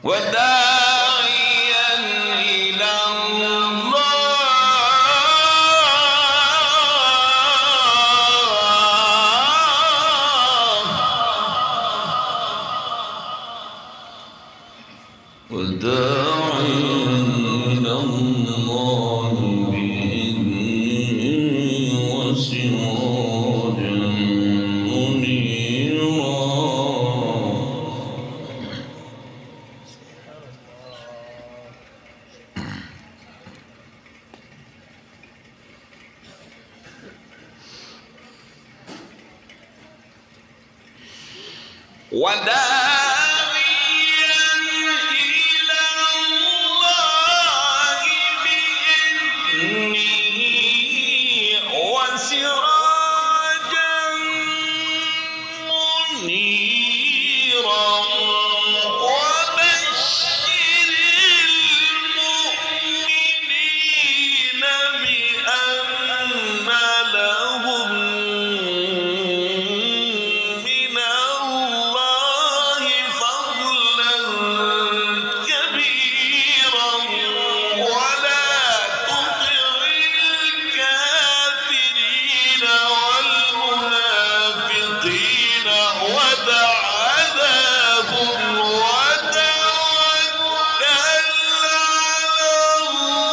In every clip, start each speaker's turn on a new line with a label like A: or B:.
A: وداعيا إلى الله بإذنه وسراجا منيرا. وداعيا إلى الله بإذنه وسراجا منيرا وبشر المؤمنين بأن لهم من الله فضلا كبيرا ولا تطع الكافرين والمنافقين ودع عذابهم وتوكل على الله.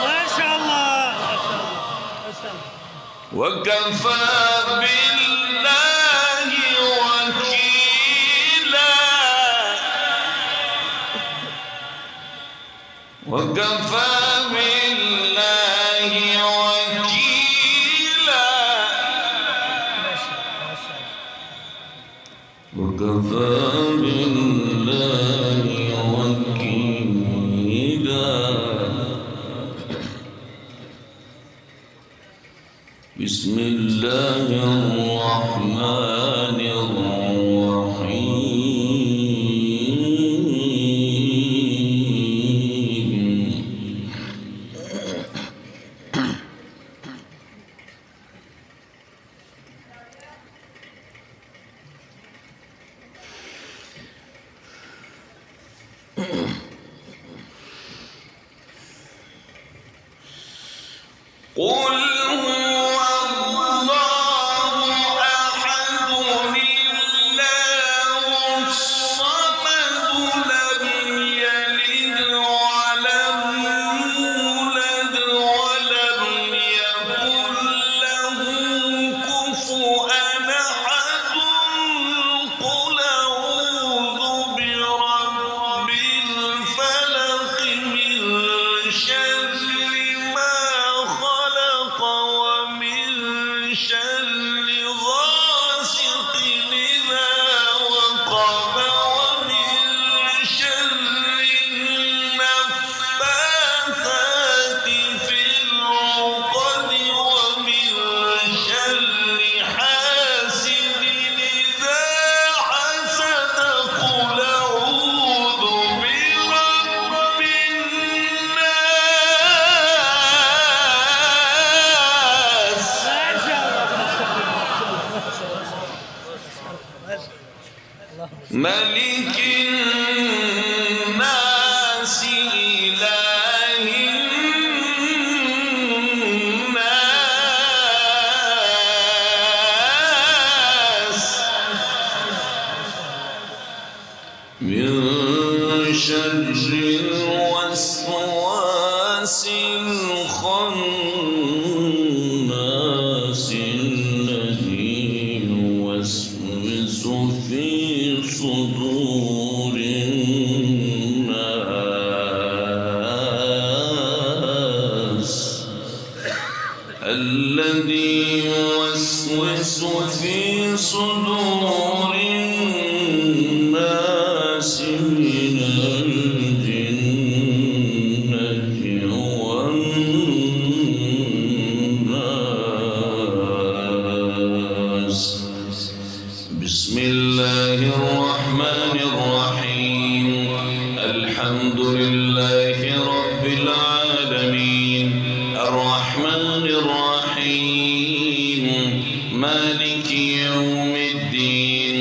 B: ما شاء الله
A: وكفى بالله وكيلا. وكفى بالله وكيلا. وكفى بالله وكيلا. بسم الله الرحمن الرحيم. قل هو الله أحد الله الصمد لم يلد ولم يولد ولم يكن له كفوا أحد. قل أعوذ برب الفلق من شر ما خلق ومن شر غاسق إذا وقب ومن شر النفاثات في العقد ومن شر حاسد إذا حسد. قل أعوذ برب الناس ملك الناس شر الوسواس الخناس الذي يوسوس في صدور الناس الذي يوسوس في صدور الناس من الجنة والناس. بسم الله الرحمن الرحيم. الحمد لله رب العالمين الرحمن الرحيم مالك يوم الدين.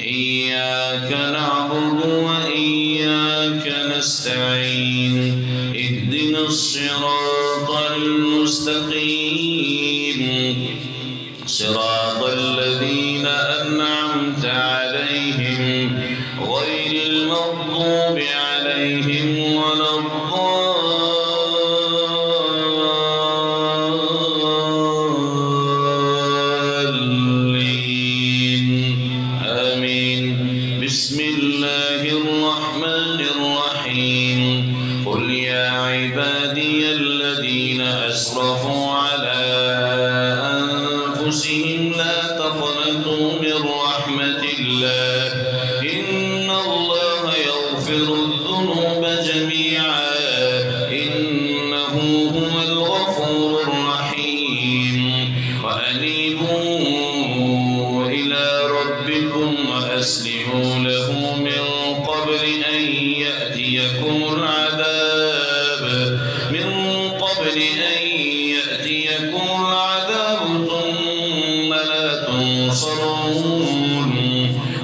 A: إياك نعبد وإياك نستعين. اهدنا الصراط المستقيم صراط الذين أنعمت عليهم غير المغضوب عليهم ولا الضالين آمين. بسم الله الرحمن الرحيم. قل يا عبادي الذين أسرفوا على أنفسهم لا تقنطوا من رحمة الله إن الله يغفر الذنوب جميعا إنه هو الغفور الرحيم. وأنيبوا إلى ربكم وأسلموا له من قبل أن يأتيكم العذاب ثم لا تنصرون.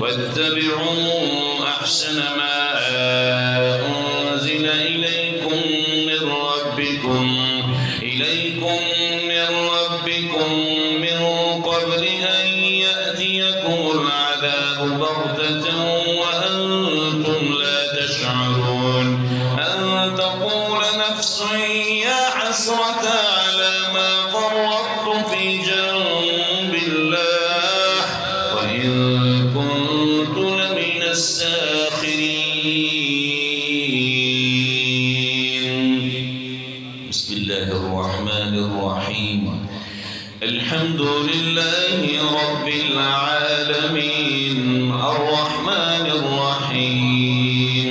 A: واتبعوا أحسن ما أنزل إليكم من ربكم من قبل أن يأتيكم العذاب بغتة وأنتم لا تشعرون. أن تقول نفس يا حسرة على ما فرطت في جنب الله وإن كنت لمن الساخرين. بسم الله الرحمن الرحيم. الحمد لله رب العالمين الرحمن الرحيم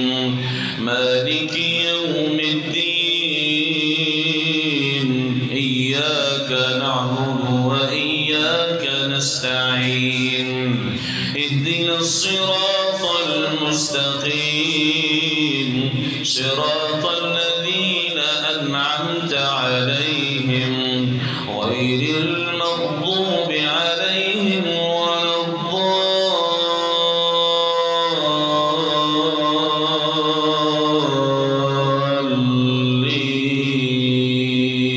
A: مالك يوم الدين. إياك نعبد وإياك نستعين. اهدنا الصراط المستقيم صراط الذين أنعمت عليهم غير المغضوب عليهم ولا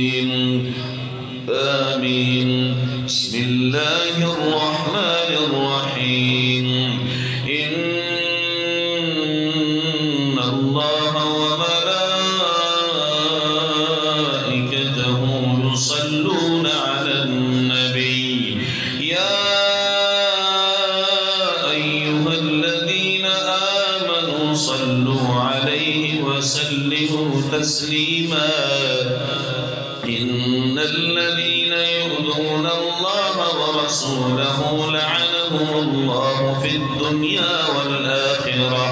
A: الضالين آمين. بسم الله الرحمن الرحيم. إن الله وملائكته يصلون على النبي يا أيها الذين آمنوا صلوا عليه وسلموا تسليما. إن الذين يؤذون الله ورسوله لعنهم الله في الدنيا والآخرة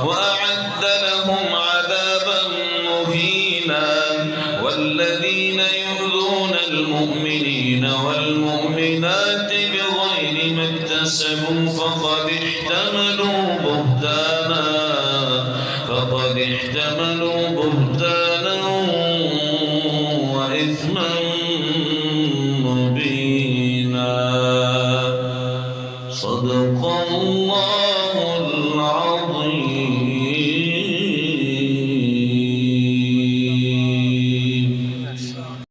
A: وأعد لهم عذابا مهينا. والذين يؤذون المؤمنين والمؤمنات بغير ما اكتسبوا فقد احتملوا بهتانا وإثما